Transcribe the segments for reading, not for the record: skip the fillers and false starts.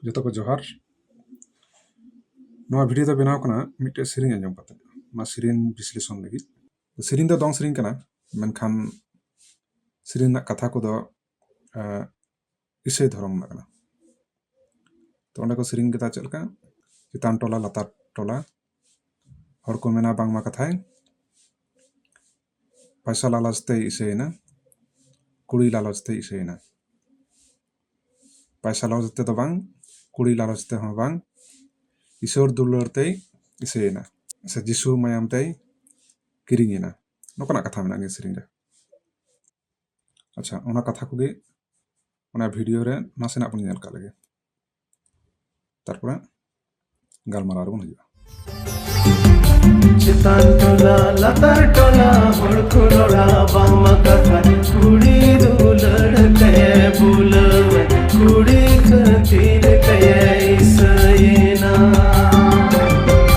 ᱡᱚᱛᱚ ᱠᱚ ᱡᱚᱦᱟᱨ ᱱᱚᱣᱟ ᱵᱷᱤᱰᱤᱭᱳ ᱫᱚ ᱵᱮᱱᱟᱣ ᱠᱟᱱᱟ ᱢᱤᱫᱴᱮᱡ ᱥᱮᱨᱮᱧ ᱟᱸᱡᱚᱢ ᱠᱟᱛᱮ ᱚᱱᱟ ᱥᱮᱨᱮᱧ ᱵᱤᱥᱞᱮᱥᱚᱱ ᱞᱟᱹᱜᱤᱫ ᱥᱮᱨᱮᱧ ᱫᱚ ᱫᱚᱝ ᱥᱮᱨᱮᱧ ᱠᱟᱱᱟ ᱢᱮᱱᱠᱷᱟन ᱥᱮᱨᱮᱧ ᱨᱮᱱᱟᱜ ᱠᱟᱛᱷᱟ ᱠᱚᱫᱚ ᱤᱥᱟᱹᱭ ᱫᱷᱚᱨᱚᱢ ᱨᱮᱱᱟᱜ ᱠᱟᱱᱟ ᱛᱚ ᱚᱸᱰᱮ ᱠᱚ ᱥᱮᱨᱮᱧ ᱠᱮᱫᱟ ᱪᱮᱫ ᱞᱮᱠᱟ ᱪᱮᱛᱟᱱ ᱴᱚᱞᱟ ᱞᱟᱛᱟᱨ ᱴᱚᱞᱟ ᱦᱚᱲ ᱠᱚ ᱢᱮᱱᱟ ᱵᱟᱝᱢᱟ ᱠᱟᱛᱷᱟᱭ ᱯᱚᱭᱥᱟ ᱞᱟᱞᱚᱪ ᱛᱮᱭ ᱤᱥᱟᱹᱭᱮᱱᱟ ᱠᱩᱲᱤ ᱞᱟᱞᱚᱪ ᱛᱮᱭ ᱤᱥᱟᱹᱭᱮᱱᱟ ᱯᱚᱭᱥᱟ ᱞᱟᱞᱚᱪ ᱛᱮᱫᱚ ᱵᱟᱝ ᱠᱩᱲᱤ ᱞᱟᱞᱚᱪ ᱛᱮᱦᱚᱸ ᱵᱟᱝ ᱤᱥᱚᱨ ᱫᱩᱞᱟᱹᱲ ᱛᱮᱭ ᱤᱥᱟᱹᱭᱮᱱᱟ ᱥᱮ ᱡᱤᱥᱩ ᱢᱟᱭᱟᱢ ᱛᱮᱭ ᱠᱤᱨᱤᱧᱮᱱᱟ ᱱᱚᱝᱠᱟᱱᱟᱜ ᱠᱟᱛᱷᱟ ᱢᱮᱱᱟᱜᱼᱟ ᱱᱤᱭᱟᱹ ᱥᱮᱨᱮᱧ ᱨᱮ ᱟᱪᱪᱷᱟ ᱚᱱᱟ ᱠᱟᱛᱷᱟ ᱠᱚᱜᱮ ᱚᱱᱟ ᱵᱷᱤᱰᱤᱭᱳ ᱨᱮ ᱱᱟᱥᱮᱱᱟᱜ ᱵᱚᱱ ᱧᱮᱞ ᱠᱟᱜ ᱞᱮᱜᱮ ᱛᱟᱨᱯᱚᱨᱮ ᱜᱟᱞᱢᱟᱨᱟᱣ ᱨᱮᱵᱚᱱ ᱦᱤᱡᱩᱜᱼᱟ चितान टोला लतार टोला होड़को लोड़ा बामा कथा कुड़ी दुलड़ कहे बुलवे कुड़ी खतीर कहे इसयना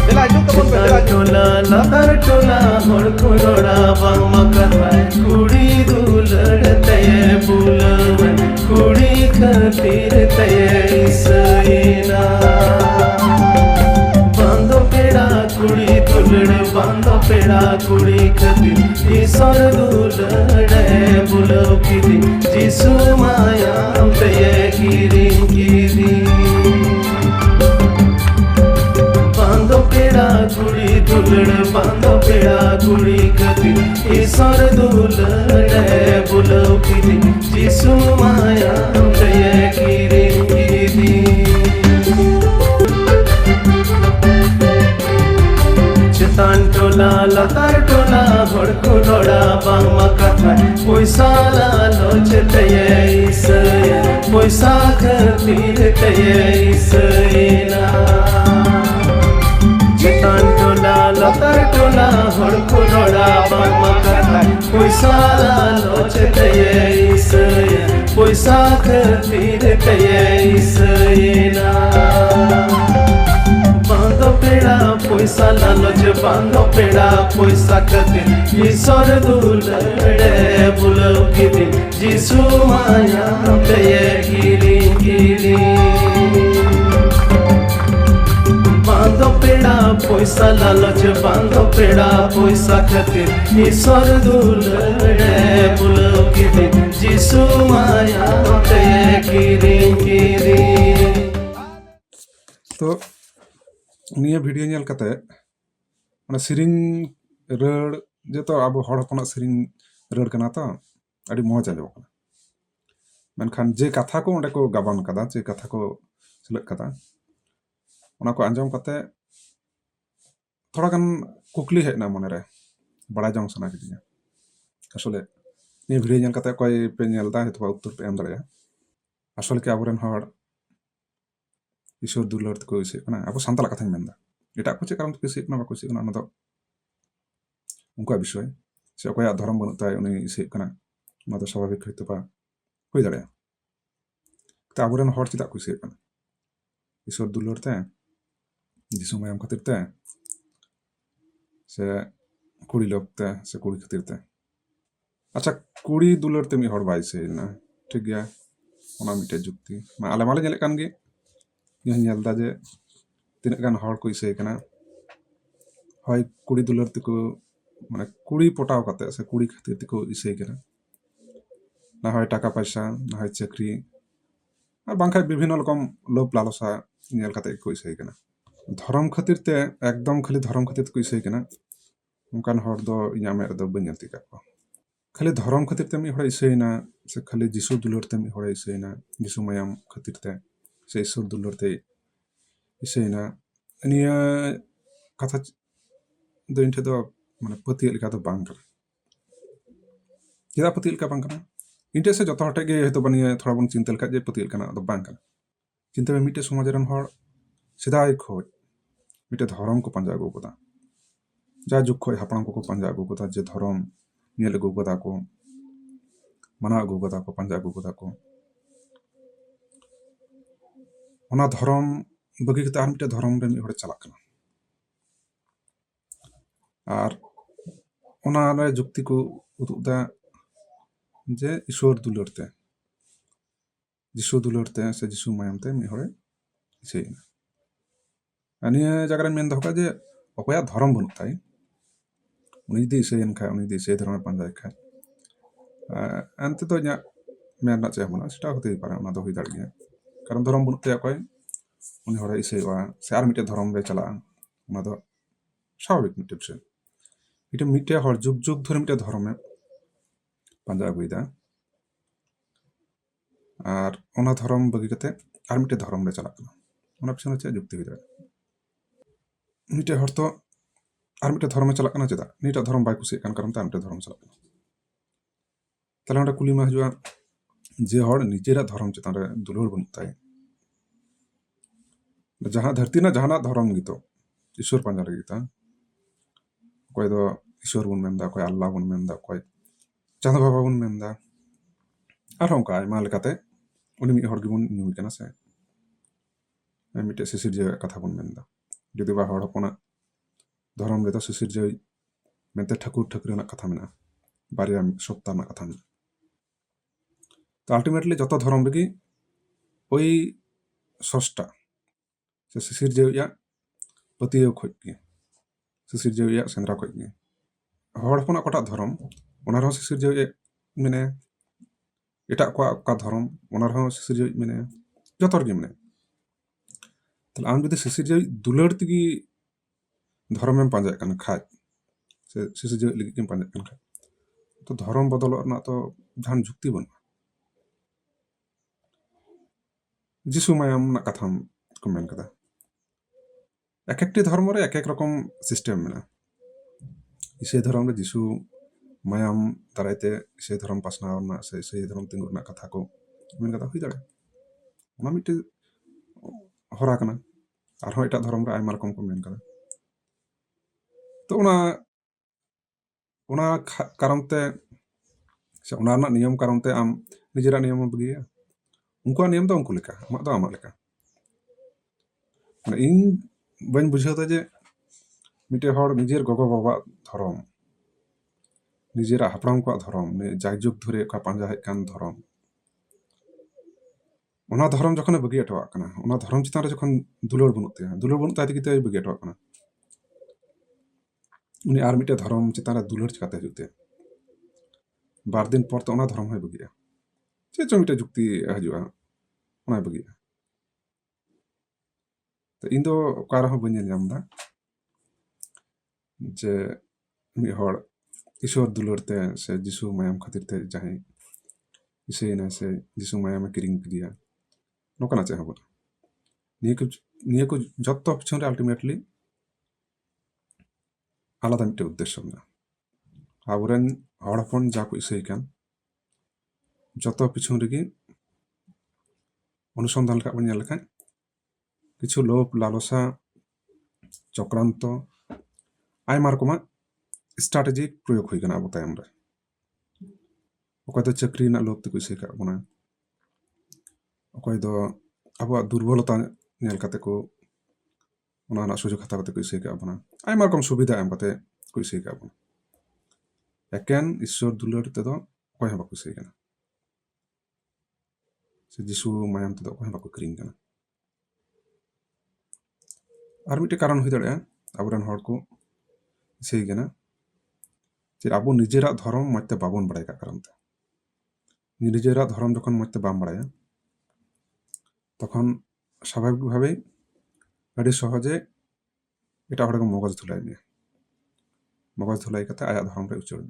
चितान टोला लतार टोला होड़को लोड़ा बामा कथा कुड़ी दुलड़ कहे बुलवे कुड़ी खतीर कहे इसयना कुड़ी दुलड़ बांधो पेड़ा कुड़ी खतिर ईश्वर दुलड़ बुलो किरी जिसु माया पे गिरी गिरी बांधो पेड़ा कुड़ी दुलड़ बांधो पेड़ा कुड़ी खतिर ईश्वर दुलड़ बुलो किरी जिसु माया पे गिरी गिरी चितान टोला लतार टोला होड़को लोड़ा बामा कथा पैसा लालच तये इसय पैसा खतीर तये इसयना चितान टोला लतार टोला होड़को लोड़ा बामा कथा पैसा लालच तये इसय पैसा खतीर तये इसयना बांधो पेड़ा पैसा लालच बांधो पेड़ा पैसा खतिर ईश्वर दुलड़े बुलो किरी जिसु माया पे गिरी गिरी बांधो पेड़ा पैसा लालच बांधो पेड़ा पैसा खतिर ईश्वर दुलड़े बुलो किरी जिसु माया पे गिरी गिरी तो निया भिडियो नेल कते माने सेरिंग रड़ जेतो अब हड़ हपनाक सेरिंग रड़ कना तो अड़ी मौज आजो कना मेनखान जे कथा को ओंडे को गाबान कदा जे कथा को सेलेक्ट कदा ओना को आंजम कते थोड़ा गान कुकली हेना मने रे बड़ा जंग सना किदिया असले निया भिडियो नेल कते कोई पे नेलदा हेतु उत्तर पे एम दड़या असले के आबरेन हड़ ईश्वर दुलड़ को इसे कना अब सान्ताल कथा मेनदा एटा को चे कारण को इसे कना बाको इसे कना ना उनका विषय से अकोया धर्म बनताय उनी इसे कना ना तो स्वाभाविक होइतो बा होय दाड़या त आबरेन हड़ चिदा को इसे कना ईश्वर दुलड़ ते जिसु मायाम खातिर ते से कुड़ी लोग ते से कुड़ी खातिर ते अच्छा कुड़ी दुलड़ ते मी हड़ बाय से ना ठीक गया ओना मिटे जुक्ति मा आले माले नेले कान गे ᱧᱮᱞᱫᱟ ᱡᱮ ᱛᱤᱱᱟᱹᱜ ᱜᱟᱱ ᱦᱚᱲ ᱠᱚ ᱤᱥᱟᱹᱭ ᱠᱟᱱᱟ ᱦᱚᱭ ᱠᱩᱲᱤ ᱫᱩᱞᱟᱹᱲ ᱛᱮᱠᱚ ᱢᱟᱱᱮ ᱠᱩᱲᱤ ᱯᱚᱴᱟᱣ ᱠᱟᱛᱮ ᱥᱮ ᱠᱩᱲᱤ ᱠᱷᱟᱹᱛᱤᱨ ᱛᱮᱠᱚ ᱤᱥᱟᱹᱭ ᱠᱟᱱᱟ না হয় টাকা পয়সা না হয় চাকরি আর বাংখায় বিভিন্ন রকম লোভ লালসা ᱧᱮᱞ ᱠᱟᱛᱮ ᱠᱚ ᱤᱥᱟᱹᱭ ᱠᱟᱱᱟ ধর্ম খাতির তে একদম খালি ধর্ম খাতির ᱛᱮᱠᱚ ᱤᱥᱟᱹᱭ ᱠᱟᱱᱟ ᱚᱱᱠᱟᱱ ᱦᱚᱲ ᱫᱚ ᱤᱧᱟᱹᱜ ᱢᱮᱫ ᱨᱮᱫᱚ ᱵᱟᱹᱧ ᱧᱮᱞ ᱛᱤᱠᱟ ᱠᱚᱣᱟ खाली धर्म खातिर ते मी हड़ इसायना से खाली जिसु दुलड़ ते मी हड़ इसायना जिसु मायाम खातिर ते से ईश्वर दुलड़ ते इसेना निया कथा दो इन ठेदो माने पति लेका तो बांग करा चेदा पति लेका बांग करा इनटे से जतो हटे गे हेतो बनिया थोड़ा बन चिंता लेका जे पति लेका ना तो बांग करा चिंता में मिटे समाज रन हड़ सिदाय खोज मिटे धर्म को पंजा गो कोदा जा जुग खोय हापड़ाम को पंजा गो कोदा जे धर्म नेल गो कोदा को मना गो कोदा को पंजा गो कोदा को ओना धर्म बगी कते आर मिटे धर्म रे हड़ चला कना आर ओना रे जुक्ति को उदुदा जे ईश्वर दुलड़ ते जिसु दुलड़ ते से जिसु मायाम ते मी हड़े ᱤᱥᱟᱹᱭᱮᱱᱟ ᱱᱤᱭᱟᱹ ᱡᱟᱭᱜᱟ ᱨᱮᱧ ᱢᱮᱱ ᱫᱚᱦᱚ ᱠᱟᱜᱼᱟ ᱡᱮ ᱚᱠᱚᱭᱟᱜ ᱫᱷᱚᱨᱚᱢ ᱵᱟᱹᱱᱩᱜ ᱛᱟᱭ ᱩᱱᱤ ᱡᱩᱫᱤ ᱤᱥᱟᱹᱭᱮᱱ ᱠᱷᱟᱡ ᱩᱱᱤ ᱡᱩᱫᱤ ᱤᱥᱟᱹᱭ ᱫᱷᱚᱨᱚᱢᱮ ᱯᱟᱸᱡᱟᱭ ᱠᱷᱟᱡ ᱮᱱᱛᱮ ᱫᱚ ᱤᱧᱟᱹᱜ ᱢᱮᱱ ᱨᱮᱱᱟᱜ ᱪᱮᱫ ᱦᱚᱸ ᱵᱟᱹᱱᱩᱜᱼᱟ ᱥᱮᱴᱟ ᱦᱚᱛᱮ ᱯᱟরে ᱚᱱᱟ ᱫᱚ ᱦᱩᱭ ᱫᱟᱲᱮᱭᱟᱜ ᱜᱮᱭᱟ ᱠᱟᱨᱚᱱ ᱫᱷᱚᱨᱚᱢ ᱵᱟᱹᱱᱩᱜ ᱛᱟᱭᱟ ᱚᱠᱚᱭ ᱩᱱᱤ ᱦᱚᱲᱮ ᱤᱥᱟᱹᱭᱚᱜᱼᱟ ᱥᱮ ᱟᱨ ᱢᱤᱫᱴᱮᱡ ᱫᱷᱚᱨᱚᱢ ᱨᱮ ᱪᱟᱞᱟᱜᱼᱟ ᱚᱱᱟ ᱫᱚ স্বাভাবিক মিটে বিষয় এটা মিটে হর যুগ যুগ ধরে মিটে ধর্মে পাঞ্জা আগুইদা আর ওনা ধর্ম বাগি কাতে আর মিটে ধর্ম রে চালাক কানা ওনা পিছনে চে যুক্তি হই দাড়ে মিটে হর তো আর মিটে ধর্মে চালাক কানা চেদা নিটা ধর্ম বাই কুসি কান কারণ তা মিটে ধর্ম চালাক কানা তাহলে ওটা কুলি মা হিজুয়া যে হর নিজেরা ধর্ম চেতান রে দুলুর বনুক তাই যাহা ধরতি না জাহানা ধর্ম গিতো ঈশ্বর পাঞ্জা রে গিতা ᱚᱠᱚᱭ ᱫᱚ ᱤᱥᱥᱚᱨ ᱵᱚᱱ ᱢᱮᱱᱫᱟ ᱚᱠᱚᱭ ᱟল্লাহ ᱵᱚᱱ ᱢᱮᱱᱫᱟ ᱚᱠᱚᱭ ᱪᱟᱸᱫᱳ ᱵᱟᱵᱟ ᱵᱚᱱ ᱢᱮᱱᱫᱟ ᱟᱨᱦᱚᱸ ᱚᱱᱠᱟ ᱟᱭᱢᱟ ᱞᱮᱠᱟᱛᱮ ᱩᱱᱤ ᱢᱤᱫ ᱦᱚᱲ ᱜᱮᱵᱚᱱ ᱧᱩᱢᱮ ᱠᱟᱱᱟ ᱥᱮ ᱢᱤᱫᱴᱮᱡ ᱥᱤᱥᱤᱨᱡᱟᱹᱣᱟᱜ ᱠᱟᱛᱷᱟ ᱵᱚᱱ ᱢᱮᱱᱫᱟ ᱡᱩᱫᱤ ᱵᱟ ᱦᱚᱲ ᱦᱚᱯᱚᱱᱟᱜ ᱫᱷᱚᱨᱚᱢ ᱨᱮᱫᱚ ᱥᱤᱥᱤᱨᱡᱟᱹᱣ ᱢᱮᱱᱛᱮ ᱴᱷᱟᱹᱠᱩᱨ ᱴᱷᱟᱹᱠᱩᱨ ᱨᱮᱱᱟᱜ ᱠᱟᱛᱷᱟ ᱢᱮᱱᱟᱜᱼᱟ ᱵᱟᱨᱭᱟ ᱥᱚত্তা ᱨᱮᱱᱟᱜ ᱠᱟᱛᱷᱟ ᱢᱮᱱᱟᱜᱼᱟ ᱛᱚ ᱟᱞᱴᱤᱢᱮᱴᱞᱤ ᱡᱚᱛᱚ ᱫᱷᱚᱨᱚᱢ ᱨᱮᱜᱮ ওই ᱥᱚᱥᱴᱟ ᱥᱮ ᱥᱤᱥᱤᱨᱡᱟᱹᱣᱤᱡᱟᱜ ᱯᱟᱹᱛᱭᱟᱹᱣ ᱠᱷᱚᱡ ᱜᱮ ᱥᱤᱥᱤᱨᱡᱟᱹᱣᱤᱡᱟᱜ ᱥᱮᱸᱫᱽᱨᱟ ᱠᱷᱚᱡ ᱜᱮ ᱦᱚᱲ ᱦᱚᱯᱚᱱᱟᱜ ᱚᱠᱟᱴᱟᱜ ᱫᱷᱚᱨᱚᱢ ᱚᱱᱟ ᱨᱮᱦᱚᱸ ᱥᱤᱥᱤᱨᱡᱟᱹᱣᱤᱡ ᱢᱮᱱᱟᱭᱟ ᱮᱴᱟᱜ ᱠᱚᱣᱟᱜ ᱚᱠᱟ ᱫᱷᱚᱨᱚᱢ ᱚᱱᱟ ᱨᱮᱦᱚᱸ ᱥᱤᱥᱤᱨᱡᱟᱹᱣᱤᱡ ᱢᱮᱱᱟᱭᱟ ᱡᱚᱛᱚ ᱨᱮᱜᱮ ᱢᱮᱱᱟᱭᱟ তাহলে আম যদি ᱥᱤᱥᱤᱨᱡᱟᱹᱣᱤᱡ ᱫᱩᱞᱟᱹᱲ ᱛᱮᱜᱮ ᱫᱷᱚᱨᱚᱢᱮᱢ ᱯᱟᱸᱡᱟᱭᱮᱫ ᱠᱟᱱ ᱠᱷᱟᱡ ᱥᱮ ᱥᱤᱥᱤᱨᱡᱟᱹᱣᱤᱡ ᱞᱟᱹᱜᱤᱫ ᱜᱮᱢ ᱯᱟᱸᱡᱟᱭᱮᱫ ᱠᱟᱱ ᱠᱷᱟᱡ ᱛᱚ ᱫᱷᱚᱨᱚᱢ ᱵᱚᱫᱚᱞᱚᱜ ᱨᱮᱱᱟᱜ ᱛᱚ ᱡᱟᱦᱟᱱ ᱡᱩᱠᱛᱤ ᱵᱟᱹᱱᱩᱜᱼᱟ যিশু মায়াম ᱨᱮᱱᱟᱜ ᱠᱟᱛᱷᱟᱢ ᱠᱚ ᱢᱮᱱ ᱠᱟᱫᱟ এক একটি ধর্ম রে এক এক রকম সিস্টেম মেনাᱜᱼᱟ ইসাই ধর্ম রে যিশু মায়াম দারাইতে ইসাই ধর্ম পাসনাᱣ ᱨᱮᱱᱟᱜ ᱥᱮ ইসাই ধর্ম ᱛᱤᱸᱜᱩ ᱨᱮᱱᱟᱜ ᱠᱟᱛᱷᱟ ᱠᱚ ᱢᱮᱱ ᱠᱟᱫᱟ ᱦᱩᱭ ᱫᱟᱲᱮᱭᱟᱜᱼᱟ ᱚᱱᱟ ᱢᱤᱫᱴᱮᱡ ᱦᱚᱨᱟ ᱠᱟᱱᱟ ᱟᱨᱦᱚᱸ ᱮᱴᱟᱜ ᱫᱷᱚᱨᱚᱢ ᱨᱮ ᱟᱭᱢᱟ ᱨᱚᱠᱚᱢ ᱠᱚ ᱢᱮᱱ ᱠᱟᱫᱟ ᱛᱚ ᱚᱱᱟ ᱠᱟᱨᱚᱱ তে ᱥᱮ ᱚᱱᱟ ᱨᱮᱱᱟᱜ ᱱᱤᱭᱚᱢ ᱠᱟᱨᱚᱱ তে ᱟᱢ ᱱᱤᱡᱮᱨᱟᱜ ᱱᱤᱭᱚᱢ ᱮᱢ ᱵᱟᱹᱜᱤᱭᱟ ᱩᱱᱠᱩᱣᱟᱜ ᱱᱤᱭᱚᱢ ᱫᱚ ᱩᱱᱠᱩ ᱞᱮᱠᱟ ᱟᱢᱟᱜ ᱫᱚ ᱟᱢᱟᱜ ᱞᱮᱠᱟ ᱢᱟᱱᱮ ᱤᱧ ᱵᱟᱹᱧ ᱵᱩᱡᱷᱟᱹᱣ ᱫᱟ ᱡᱮ ᱢᱤᱫᱴᱮᱡ ᱦᱚᱲ ᱱᱤᱡᱮᱨ ᱜᱚᱜᱚ ᱵᱟᱵᱟᱣᱟᱜ ᱫᱷᱚᱨᱚᱢ ᱱᱤᱡᱮᱨᱟᱜ ᱦᱟᱯᱲᱟᱢ ᱠᱚᱣᱟᱜ ᱫᱷᱚᱨᱚᱢ ᱡᱟᱭᱡᱩᱜᱽ ᱫᱷᱚᱨᱮ ᱚᱠᱟ ᱯᱟᱸᱡᱟ ᱦᱮᱡ ᱠᱟᱱ ᱫᱷᱚᱨᱚᱢ ᱚᱱᱟ ᱫᱷᱚᱨᱚᱢ ᱡᱚᱠᱷᱚᱱᱮ ᱵᱟᱹᱜᱤ ᱦᱚᱴᱚᱣᱟᱜ ᱠᱟᱱᱟ ᱚᱱᱟ ᱫᱷᱚᱨᱚᱢ ᱪᱮᱛᱟᱱ ᱨᱮ ᱡᱚᱠᱷᱚᱱ ᱫᱩᱞᱟᱹᱲ ᱵᱟᱹᱱᱩᱜ ᱛᱟᱭ ᱛᱮᱜᱮ ᱛᱮᱭ ᱵᱟᱹᱜᱤ ᱦᱚᱴᱚᱣᱟᱜ ᱠᱟᱱᱟ ᱩᱱᱤ ᱟᱨ ᱢᱤᱫᱴᱮᱡ ᱫᱷᱚᱨᱚᱢ ᱪᱮᱛᱟᱱ ᱨᱮ ᱫᱩᱞᱟᱹᱲ ᱪᱤᱠᱟᱛᱮ ᱦᱤᱡᱩᱜ ᱛᱟᱭᱟ ᱵᱟᱨ ᱫᱤᱱ ᱯᱚᱨ ᱛᱚ ᱚᱱᱟ ᱫᱷᱚᱨᱚᱢ ᱦᱚᱸᱭ ᱵᱟᱹᱜᱤᱜᱼᱟ ᱪᱮᱫ ᱪᱚᱝ ᱢᱤᱫᱴᱮᱡ ᱡᱩᱠᱛᱤ ᱦᱤᱡᱩᱜᱼᱟ ᱚᱱᱟᱭ ᱵᱟᱹᱜᱤᱜᱼᱟ ᱛᱚ ᱤᱧ ᱫᱚ ᱚᱠᱟ ᱨᱮᱦᱚᱸ ᱵᱟᱹᱧ ᱧᱮᱞ ᱧᱟᱢ ᱫᱟ ᱡᱮ ᱢᱤᱫ ᱦᱚᱲ ᱤᱥᱥᱚᱨ ᱫᱩᱞᱟᱹᱲ ᱛᱮ ᱥᱮ যিশু ᱢᱟᱭᱟᱢ ᱠᱷᱟᱹᱛᱤᱨ ᱛᱮ ᱡᱟᱦᱟᱸᱭ ᱤᱥᱟᱹᱭᱮᱱᱟ ᱥᱮ যিশু ᱢᱟᱭᱟᱢᱮ ᱠᱤᱨᱤᱧ ᱠᱮᱫᱮᱭᱟ ᱱᱚᱝᱠᱟᱱᱟᱜ ᱪᱮᱫ ᱦᱚᱸ ᱵᱟᱹᱱᱩᱜᱼᱟ ᱱᱤᱭᱟᱹ ᱠᱚ ᱡᱚᱛᱚ ᱯᱤᱪᱷᱚᱱ ᱨᱮ ᱟᱞᱴᱤᱢᱮᱴᱞᱤ আলাদা মিটে উদ্দেশ্য মেনাᱜᱼᱟ ᱟᱵᱚᱨᱮᱱ ᱦᱚᱲ ᱦᱚᱯᱚᱱ ᱡᱟ ᱠᱚ ᱤᱥᱟᱹᱭ ᱠᱟᱱ ᱡᱚᱛᱚ ᱯᱤᱪᱷᱚᱱ ᱨᱮᱜᱮ অনুসন্ধান ᱞᱮᱠᱟ ᱵᱚᱱ ᱧᱮᱞ ᱞᱮᱠᱷᱟᱱ কিছু লোভ লালসা চক্রান্ত আᱭᱢᱟ রকমাᱜ স্ট্র্যাটেজি প্রয়োগ ᱦᱩᱭ ᱠᱟᱱᱟ ᱟᱵᱚ ᱛᱟᱭᱚᱢ ᱨᱮ ᱚᱠᱚᱭ ᱫᱚ ᱪᱟᱹᱠᱨᱤ ᱨᱮᱱᱟᱜ ᱞᱳᱵᱷ ᱛᱮᱠᱚ ᱤᱥᱟᱹᱭ ᱠᱟᱜ ᱵᱚᱱᱟ ᱚᱠᱚᱭ ᱫᱚ ᱟᱵᱚᱣᱟᱜ ᱫᱩᱨᱵᱚᱞᱚᱛᱟ ᱧᱮᱞ ᱠᱟᱛᱮ ᱠᱚ ᱚᱱᱟ ᱨᱮᱱᱟᱜ ᱥᱩᱡᱳᱜᱽ ᱦᱟᱛᱟᱣ ᱠᱟᱛᱮ ᱠᱚ ᱤᱥᱟᱹᱭ ᱠᱟᱜ ᱵᱚᱱᱟ ᱟᱭᱢᱟ ᱨᱚᱠᱚᱢ ᱥᱩᱵᱤᱫᱷᱟ ᱮᱢ ᱠᱟᱛᱮ ᱠᱚ ᱤᱥᱟᱹᱭ ᱠᱟᱜ ᱵᱚᱱᱟ ᱮᱠᱮᱱ ᱤᱥᱥᱚᱨ ᱫᱩᱞᱟᱹᱲ ᱛᱮᱫᱚ ᱚᱠᱚᱭ ᱦᱚᱸ ᱵᱟᱠᱚ ᱤᱥᱟᱹᱭ ᱠᱟᱱᱟ ᱥᱮ যিশু ᱢᱟᱭᱟᱢ ᱛᱮᱫᱚ ᱚᱠᱚᱭ ᱦᱚᱸ ᱵᱟᱠᱚ ᱠᱤᱨᱤᱧ ᱠᱟᱱᱟ ᱟᱨ ᱢᱤᱫᱴᱮᱡ ᱠᱟᱨᱚᱱ ᱦᱩᱭ ᱫᱟᱲᱮᱭᱟᱜᱼᱟ ᱟᱵᱚᱨᱮᱱ ᱦᱚᱲ ᱠᱚ ᱤᱥᱟᱹᱭ ᱠᱟᱱᱟ ᱡᱮ ᱟᱵᱚ ᱱᱤᱡᱮᱨᱟᱜ ᱫᱷᱚᱨᱚᱢ ᱢᱚᱡᱽ ᱛᱮ ᱵᱟᱵᱚᱱ ᱵᱟᱲᱟᱭ ᱠᱟᱜ ᱠᱟᱨᱚᱱ ᱛᱮ ᱱᱤᱡᱮᱨᱟᱜ ᱫᱷᱚᱨᱚᱢ যখন মজতে বাম বাড়ায়া তখন স্বাভাবিকভাবেই আᱹᱰᱤ সহজে এটা হড়কে মগজ ধুলাই মেয়ে মগজ ধুলাই কাতে আয়াত ধর্ম রে উচ্চারণ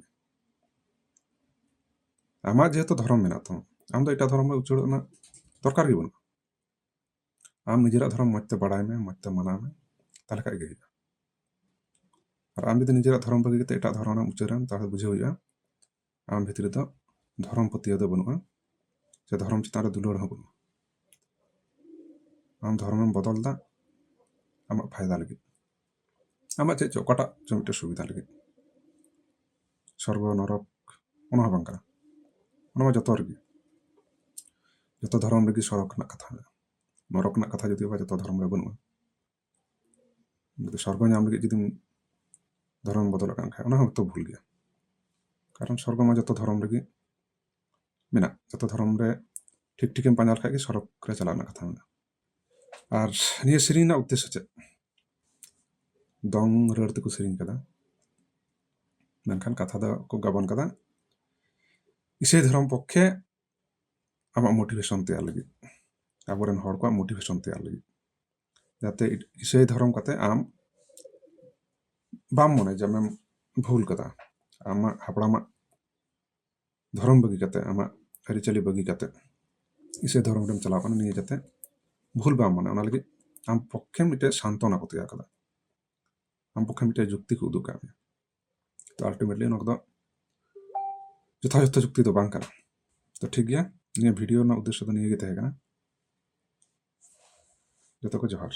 আমার যেহেতু ধর্ম মেনা তো আম তো এটা ধর্ম রে উচ্চারণ না দরকার কি বানুᱜᱼᱟ আম নিজেরাᱜ ধর্ম মজতে বাড়াই মে মজতে মানায় মে তাহলে খাই গে ᱦᱩᱭᱩᱜᱼᱟ আর আম যদি নিজেরাᱜ ধর্ম বাগি কাতে এটাᱜ ধর্ম ᱨᱮᱢ উচ্চারণ তাহলে বুঝে ᱦᱩᱭᱩᱜᱼᱟ আম ভিতরে তো ধর্ম পতিᱭᱟᱹᱣ ᱫᱚ বানুᱜᱼᱟ ᱥᱮ ᱫᱷᱚᱨᱚᱢ ᱪᱮᱛᱟᱱ ᱨᱮ ᱫᱩᱞᱟᱹᱲ ᱦᱚᱸ ᱵᱟᱹᱱᱩᱜᱼᱟ ᱟᱢ ᱫᱷᱚᱨᱚᱢᱮᱢ ᱵᱚᱫᱚᱞ ᱫᱟ ᱟᱢᱟᱜ ᱯᱷᱟᱭᱫᱟ ᱞᱟᱹᱜᱤᱫ ᱟᱢᱟᱜ ᱪᱮᱫ ᱪᱚ ᱚᱠᱟᱴᱟᱜ ᱪᱚ ᱢᱤᱫᱴᱮᱡ ᱥᱩᱵᱤᱫᱷᱟ ᱞᱟᱹᱜᱤᱫ ᱥᱚᱨᱜᱚ ᱱᱚᱨᱚᱠ ᱚᱱᱟ ᱦᱚᱸ ᱵᱟᱝ ᱠᱟᱱᱟ ᱚᱱᱟ ᱢᱟ ᱡᱚᱛᱚ ᱨᱮᱜᱮ ᱡᱚᱛᱚ ᱫᱷᱚᱨᱚᱢ ᱨᱮᱜᱮ ᱥᱚᱨᱚᱠ ᱨᱮᱱᱟᱜ ᱠᱟᱛᱷᱟ ᱢᱮᱱᱟᱜᱼᱟ ᱱᱚᱨᱚᱠ ᱨᱮᱱᱟᱜ ᱠᱟᱛᱷᱟ ᱡᱩᱫᱤ ᱵᱟ ᱡᱚᱛᱚ ᱫᱷᱚᱨᱚᱢ ᱨᱮ ᱵᱟᱹᱱᱩᱜᱼᱟ ᱥᱚᱨᱜᱚ ᱧᱟᱢ ᱞᱟᱹᱜᱤᱫ ᱡᱩᱫᱤᱢ ᱫᱷᱚᱨᱚᱢ ᱵᱚᱫᱚᱞᱚᱜ ᱠᱟᱱ ᱠᱷᱟᱡ ᱚᱱᱟ ᱦᱚᱸ ᱛᱚ ᱵᱷᱩᱞ ᱜᱮᱭᱟ ᱠᱟᱨᱚᱱ ᱥᱚᱨᱜᱚ ᱢᱟ ᱡᱚᱛᱚ ᱫᱷᱚᱨᱚᱢ ᱨᱮᱜᱮ ᱢᱮᱱᱟᱜ ᱡᱚᱛᱚ ᱫᱷᱚᱨᱚᱢ ᱨᱮ ᱴᱷᱤᱠ ᱴᱷᱤᱠᱮᱢ ᱯᱟᱸᱡᱟ ᱞᱮᱠᱷᱟᱡ ᱜᱮ ᱥᱚᱨᱚᱠ ᱨᱮ ᱪᱟᱞᱟᱜ ᱨᱮᱱᱟᱜ ᱠᱟᱛᱷᱟ ᱢᱮᱱᱟᱜᱼᱟ ᱟᱨ ᱱᱤᱭᱟᱹ ᱥᱮᱨᱮᱧ ᱨᱮᱱᱟᱜ ᱩᱫᱽᱫᱮᱥᱥᱚ ᱪᱮᱫ? ᱫᱚᱝ ᱨᱟᱹᱲ ᱛᱮᱠᱚ ᱥᱮᱨᱮᱧ ᱠᱟᱫᱟ, ᱢᱮᱱᱠᱷᱟन ᱠᱟᱛᱷᱟ ᱫᱚ ᱠᱚ ᱜᱟᱵᱟᱱ ᱠᱟᱫᱟ ᱤᱥᱟᱹᱭ ᱫᱷᱚᱨᱚᱢ ᱯᱚᱠᱠᱷᱮ ᱟᱢᱟᱜ ᱢᱳᱴᱤভᱮᱥᱚᱱ ᱛᱮᱭᱟर ᱞᱟᱹᱜᱤᱫ, ᱟᱵᱚᱨᱮᱱ ᱦᱚᱲ ᱠᱚᱣᱟᱜ ᱢᱳᱴᱤভᱮᱥᱚᱱ ᱛᱮᱭᱟर ᱞᱟᱹᱜᱤᱫ, ᱡᱟᱛᱮ ᱤᱥᱟᱹᱭ ᱫᱷᱚᱨᱚᱢ ᱠᱟᱛᱮ ᱟᱢ ᱵᱟᱢ ᱢᱚᱱᱮ ᱡᱮ ᱟᱢᱮᱢ ᱵᱷᱩᱞ ᱠᱟᱫᱟ, ᱟᱢᱟᱜ ᱦᱟᱯᱲᱟᱢᱟᱜ ᱫᱷᱚᱨᱚᱢ ᱵᱟᱹᱜᱤ ᱠᱟᱛᱮ, ᱟᱢᱟᱜ ᱟᱹᱨᱤᱪᱟᱹᱞᱤ ᱵᱟᱹᱜᱤ ᱠᱟᱛᱮ ᱤᱥᱟᱹᱭ ᱫᱷᱚᱨᱚᱢ ᱨᱮᱢ ᱪᱟᱞᱟᱣ ᱠᱟᱱᱟ, ᱱᱤᱭᱟᱹ ᱡᱟᱛᱮ ভুল বাম মনে, ᱚᱱᱟ ᱞᱟᱹᱜᱤᱫ ᱟᱢ ᱯᱚᱠᱠᱷᱮ ᱢᱤᱫᱴᱮᱡ ᱥᱟᱱᱛᱚᱱᱟ ᱠᱚ ᱛᱮᱭᱟᱨ ᱠᱟᱫᱟ, ᱟᱢ ᱯᱚᱠᱠᱷᱮ ᱢᱤᱫᱴᱮᱡ ᱡᱩᱠᱛᱤ ᱠᱚ ᱩᱫᱩᱜ ᱠᱟᱜ ᱢᱮᱭᱟ᱾ ᱛᱚ ᱟᱞᱴᱤᱢᱮᱴᱞᱤ ᱚᱱᱟ ᱠᱚᱫᱚ ᱡᱚᱛᱷᱟᱡᱚᱛᱷᱚ ᱡᱩᱠᱛᱤ ᱫᱚ ᱵᱟᱝ ᱠᱟᱱᱟ। ᱛᱚ ᱴᱷᱤᱠ ᱜᱮᱭᱟ, ᱱᱤᱭᱟᱹ ᱵᱷᱤᱰᱤᱭᱳ ᱨᱮᱱᱟᱜ ᱩᱫᱽᱫᱮᱥᱥᱚ ᱫᱚ ᱱᱤᱭᱟᱹ ᱜᱮ ᱛᱟᱦᱮᱸ ᱠᱟᱱᱟ। ᱡᱚᱛᱚ ᱠᱚ ᱡᱚᱦᱟᱨ।